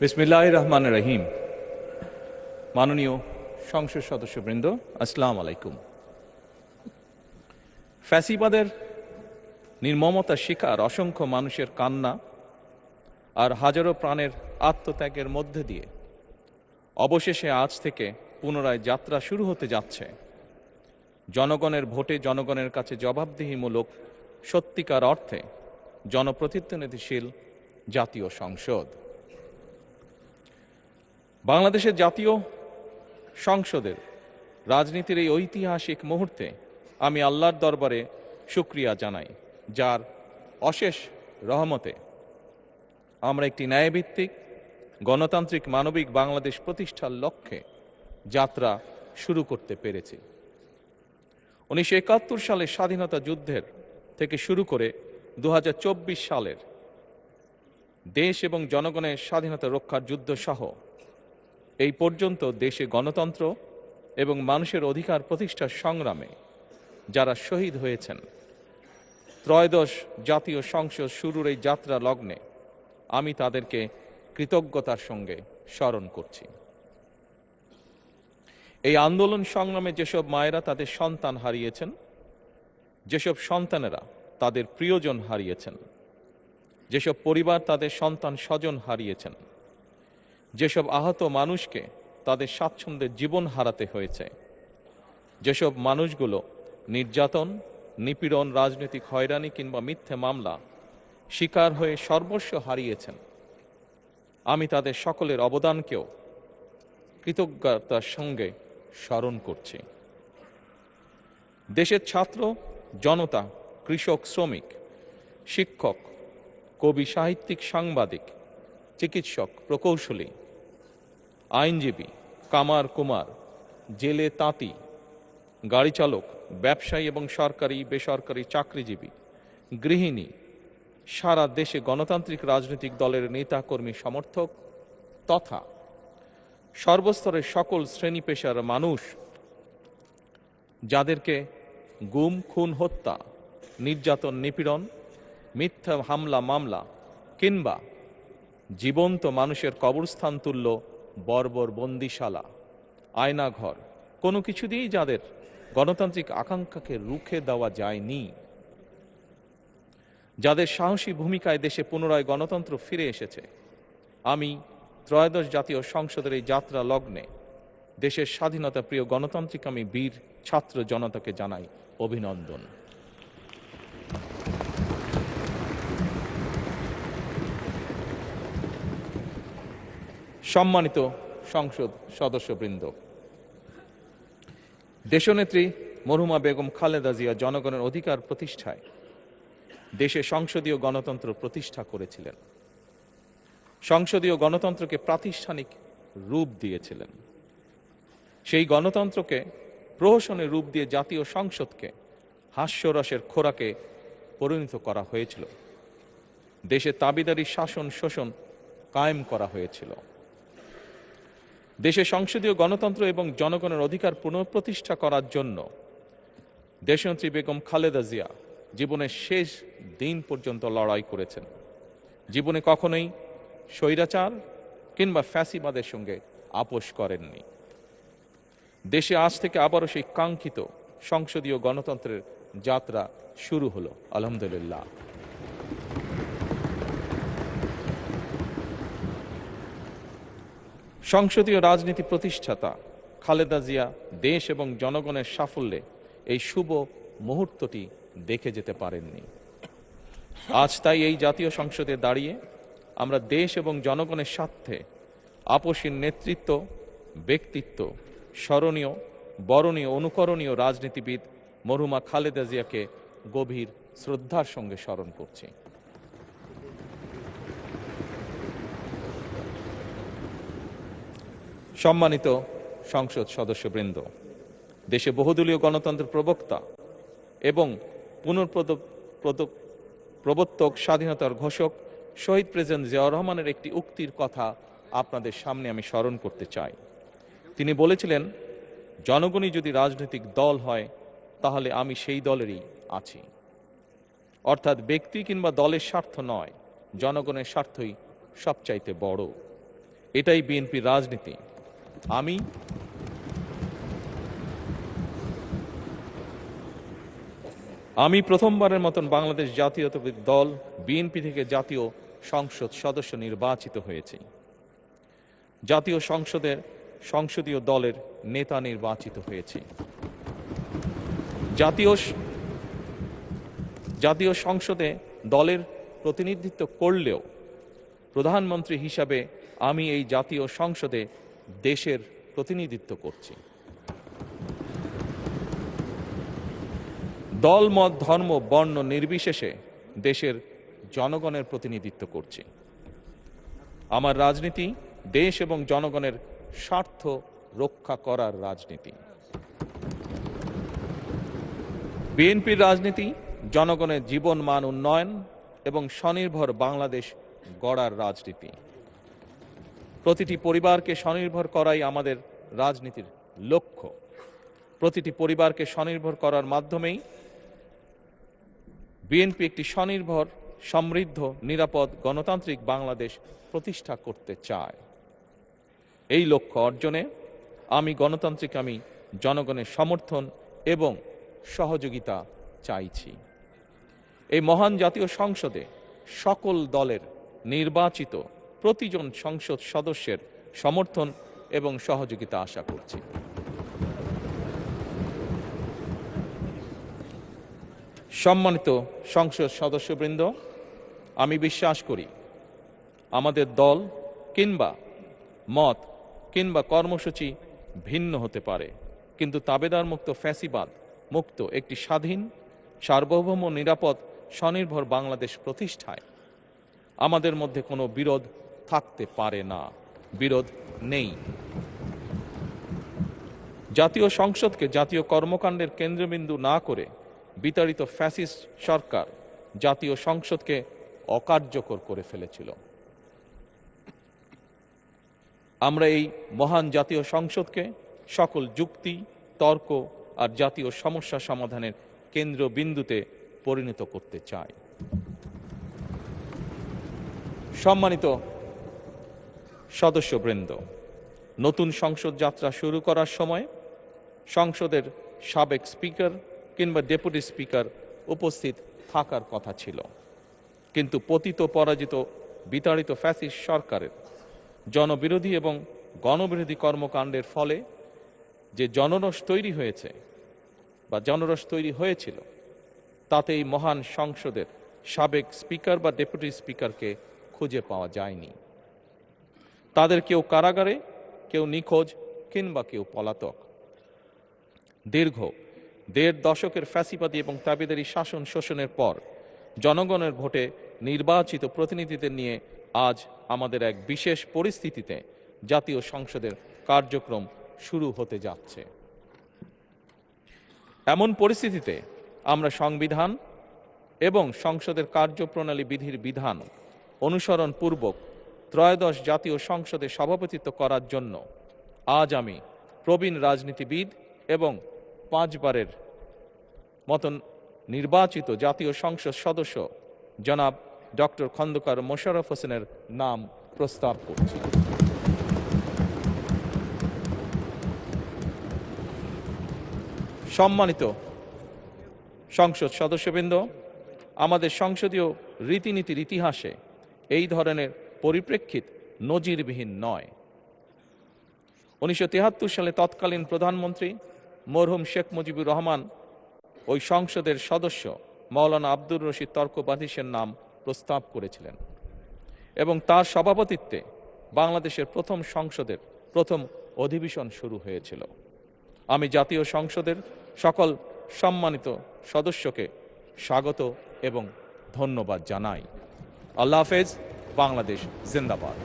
বিসমিল্লাহির রহমানির রহিম। মাননীয় সংসদ সদস্যবৃন্দ, আসসালামু আলাইকুম। ফ্যাসিবাদের নির্মমতার শিকার অসংখ্য মানুষের কান্না আর হাজারো প্রাণের আত্মত্যাগের মধ্যে দিয়ে অবশেষে আজ থেকে পুনরায় যাত্রা শুরু হতে যাচ্ছে জনগণের ভোটে জনগণের কাছে জবাবদিহিমূলক সত্যিকার অর্থে জনপ্রতিনিধিশীল জাতীয় সংসদ। বাংলাদেশের জাতীয় সংসদের রাজনীতির এই ঐতিহাসিক মুহূর্তে আমি আল্লাহর দরবারে শুকরিয়া জানাই, যার অশেষ রহমতে আমরা একটি ন্যায়ভিত্তিক গণতান্ত্রিক মানবিক বাংলাদেশ প্রতিষ্ঠার লক্ষ্যে যাত্রা শুরু করতে পেরেছি। 1971 সালের স্বাধীনতা যুদ্ধের থেকে শুরু করে 2024 সালের দেশ এবং জনগণের স্বাধীনতা রক্ষার যুদ্ধ সহ এই পর্যন্ত দেশে গণতন্ত্র এবং মানুষের অধিকার প্রতিষ্ঠার সংগ্রামে যারা শহীদ হয়েছেন, ত্রয়োদশ জাতীয় সংসদ শুরুর এই যাত্রা লগ্নে আমি তাদেরকে কৃতজ্ঞতার সঙ্গে স্মরণ করছি। এই আন্দোলন সংগ্রামে যেসব মায়েরা তাদের সন্তান হারিয়েছেন, যেসব সন্তানেরা তাদের প্রিয়জন হারিয়েছেন, যেসব পরিবার তাদের সন্তান স্বজন হারিয়েছেন, যেসব আহত মানুষকে তাদের স্বাচ্ছন্দ্যের জীবন হারাতে হয়েছে, যেসব মানুষগুলো নির্যাতন, নিপীড়ন, রাজনৈতিক হয়রানি কিংবা মিথ্যে মামলা শিকার হয়ে সর্বস্ব হারিয়েছেন, আমি তাদের সকলের অবদানকেও কৃতজ্ঞতার সঙ্গে স্মরণ করছি। দেশের ছাত্র জনতা, কৃষক, শ্রমিক, শিক্ষক, কবি, সাহিত্যিক, সাংবাদিক, চিকিৎসক, প্রকৌশলী, আইনজীবী, কামার কুমার, জেলে তাঁতি, গাড়ি চালক, ব্যবসায়ী এবং সরকারি বেসরকারি চাকরিজীবী, গৃহিণী, সারা দেশে গণতান্ত্রিক রাজনৈতিক দলের নেতা কর্মী সমর্থক তথা সর্বস্তরের সকল শ্রেণী পেশার মানুষ যাদেরকে গুম, খুন, হত্যা, নির্যাতন, নিপীড়ন, মিথ্যা হামলা মামলা কিংবা জীবন্ত মানুষের কবরস্থান তুল্য বর্বর বন্দিশালা, আয়নাঘর, কোনো কিছু দিয়েই যাদের গণতান্ত্রিক আকাঙ্ক্ষাকে রুখে দেওয়া যায়নি, যাদের সাহসী ভূমিকায় দেশে পুনরায় গণতন্ত্র ফিরে এসেছে, আমি ত্রয়োদশ জাতীয় সংসদের এই যাত্রা লগ্নে দেশের স্বাধীনতা প্রিয় গণতান্ত্রিকামী বীর ছাত্র জনতাকে জানাই অভিনন্দন। সম্মানিত সংসদ সদস্যবৃন্দ, দেশনেত্রী মরহুমা বেগম খালেদা জিয়া জনগণের অধিকার প্রতিষ্ঠায় দেশে সংসদীয় গণতন্ত্র প্রতিষ্ঠা করেছিলেন, সংসদীয় গণতন্ত্রকে প্রাতিষ্ঠানিক রূপ দিয়েছিলেন। সেই গণতন্ত্রকে প্রহসনের রূপ দিয়ে জাতীয় সংসদকে হাস্যরসের খোরাকে পরিণত করা হয়েছিল। দেশে তাবিদারি শাসন শোষণ কায়েম করা হয়েছিল। দেশে সংসদীয় গণতন্ত্র এবং জনগণের অধিকার পুনঃপ্রতিষ্ঠা করার জন্য দেশনেত্রী বেগম খালেদা জিয়া জীবনের শেষ দিন পর্যন্ত লড়াই করেছেন। জীবনে কখনোই স্বৈরাচার কিংবা ফ্যাসিবাদের সঙ্গে আপোষ করেননি। দেশে আজ থেকে আবারও সেই কাঙ্ক্ষিত সংসদীয় গণতন্ত্রের যাত্রা শুরু হলো, আলহামদুলিল্লাহ। সংসদীয় রাজনীতি প্রতিষ্ঠাতা খালেদা জিয়া দেশ এবং জনগণের সাফল্যে এই শুভ মুহূর্তটি দেখে যেতে পারেননি। আজ তাই এই জাতীয় সংসদে দাঁড়িয়ে আমরা দেশ এবং জনগণের স্বার্থে আপসীর নেতৃত্ব, ব্যক্তিত্ব, স্মরণীয়, বরণীয়, অনুকরণীয় রাজনীতিবিদ মরহুমা খালেদা জিয়াকে গভীর শ্রদ্ধার সঙ্গে স্মরণ করছি। সম্মানিত সংসদ সদস্যবৃন্দ, দেশে বহুদলীয় গণতন্ত্রের প্রবক্তা এবং প্রবর্তক, স্বাধীনতার ঘোষক শহীদ প্রেসিডেন্ট জিয়াউর রহমানের একটি উক্তির কথা আপনাদের সামনে আমি স্মরণ করতে চাই। তিনি বলেছিলেন, জনগণই যদি রাজনৈতিক দল হয় তাহলে আমি সেই দলেরই আছি। অর্থাৎ ব্যক্তি কিংবা দলের স্বার্থ নয়, জনগণের স্বার্থই সবচাইতে বড়। এটাই বিএনপির রাজনীতি। আমি প্রথমবারের মতন বাংলাদেশ জাতীয়তাবাদী দল বিএনপি থেকে জাতীয় সংসদ সদস্য নির্বাচিত হয়েছি। জাতীয় সংসদের সংসদীয় দলের নেতা নির্বাচিত হয়েছি। জাতীয় সংসদে দলের প্রতিনিধিত্ব করলেও প্রধানমন্ত্রী হিসাবে আমি এই জাতীয় সংসদে দেশের প্রতিনিধিত্ব করছি। দল, মত, ধর্ম, বর্ণ নির্বিশেষে দেশের জনগণের প্রতিনিধিত্ব করছি। আমার রাজনীতি দেশ এবং জনগণের স্বার্থ রক্ষা করার রাজনীতি। বিএনপির রাজনীতি জনগণের জীবন মান উন্নয়ন এবং স্বনির্ভর বাংলাদেশ গড়ার রাজনীতি। প্রতিটি পরিবারকে স্বনির্ভর করাই আমাদের রাজনীতির লক্ষ্য। প্রতিটি পরিবারকে স্বনির্ভর করার মাধ্যমেই বিএনপি একটি স্বনির্ভর, সমৃদ্ধ, নিরাপদ, গণতান্ত্রিক বাংলাদেশ প্রতিষ্ঠা করতে চায়। এই লক্ষ্য অর্জনে আমি জনগণের সমর্থন এবং সহযোগিতা চাইছি। এই মহান জাতীয় সংসদে সকল দলের নির্বাচিত প্রতিজন সংসদ সদস্যের সমর্থন এবং সহযোগিতা আশা করছি। সম্মানিত সংসদ সদস্যবৃন্দ, আমি বিশ্বাস করি আমাদের দল কিংবা মত কিংবা কর্মসূচি ভিন্ন হতে পারে, কিন্তু তাবেদার মুক্ত, ফ্যাসিবাদ মুক্ত একটি স্বাধীন, সার্বভৌম, নিরাপদ, স্বনির্ভর বাংলাদেশ প্রতিষ্ঠায় আমাদের মধ্যে কোনো বিরোধ থাকতে পারে না, বিরোধ নেই। জাতীয় সংসদকে জাতীয় কর্মকাণ্ডের কেন্দ্রবিন্দু না করে বিতাড়িত ফ্যাসিস্ট সরকার জাতীয় সংসদকে অকার্যকর করে ফেলেছিল। আমরা এই মহান জাতীয় সংসদকে সকল যুক্তি, তর্ক আর জাতীয় সমস্যা সমাধানের কেন্দ্রবিন্দুতে পরিণত করতে চাই। সম্মানিত সদস্যবৃন্দ, নতুন সংসদ যাত্রা শুরু করার সময় সংসদের সাবেক স্পিকার কিংবা ডেপুটি স্পিকার উপস্থিত থাকার কথা ছিল, কিন্তু পতিত, পরাজিত, বিতাড়িত ফ্যাসিস্ট সরকারের জনবিরোধী এবং গণবিরোধী কর্মকাণ্ডের ফলে যে জনরোষ তৈরি হয়েছিল তাতে এই মহান সংসদের সাবেক স্পিকার বা ডেপুটি স্পিকারকে খুঁজে পাওয়া যায়নি। তাদের কেউ কারাগারে, কেউ নিখোঁজ কিংবা কেউ পলাতক। দীর্ঘ ১.৫ দশকের ফ্যাসিবাদী এবং তাবেদারি শাসন শোষণের পর জনগণের ভোটে নির্বাচিত প্রতিনিধিদের নিয়ে আজ আমাদের এক বিশেষ পরিস্থিতিতে জাতীয় সংসদের কার্যক্রম শুরু হতে যাচ্ছে। এমন পরিস্থিতিতে আমরা সংবিধান এবং সংসদের কার্যপ্রণালী বিধির বিধান অনুসরণ পূর্বক ত্রয়োদশ জাতীয় সংসদে সভাপতিত্ব করার জন্য আজ আমি প্রবীণ রাজনীতিবিদ এবং 5 বারের মতন নির্বাচিত জাতীয় সংসদ সদস্য জনাব ডক্টর খন্দকার মোশাররফ হোসেনের নাম প্রস্তাব করছি। সম্মানিত সংসদ সদস্যবৃন্দ, আমাদের সংসদীয় রীতিনীতির ইতিহাসে এই ধরনের পরিপ্রেক্ষিত নজিরবিহীন নয়। 1973 সালে তৎকালীন প্রধানমন্ত্রী মরহুম শেখ মুজিবুর রহমান ওই সংসদের সদস্য মাওলানা আব্দুর রশিদ তর্কবাদিসের নাম প্রস্তাব করেছিলেন এবং তার সভাপতিত্বে বাংলাদেশের প্রথম সংসদের প্রথম অধিবেশন শুরু হয়েছিল। আমি জাতীয় সংসদের সকল সম্মানিত সদস্যকে স্বাগত এবং ধন্যবাদ জানাই। আল্লাহ হাফেজ। বাংলাদেশ জিন্দাবাদ।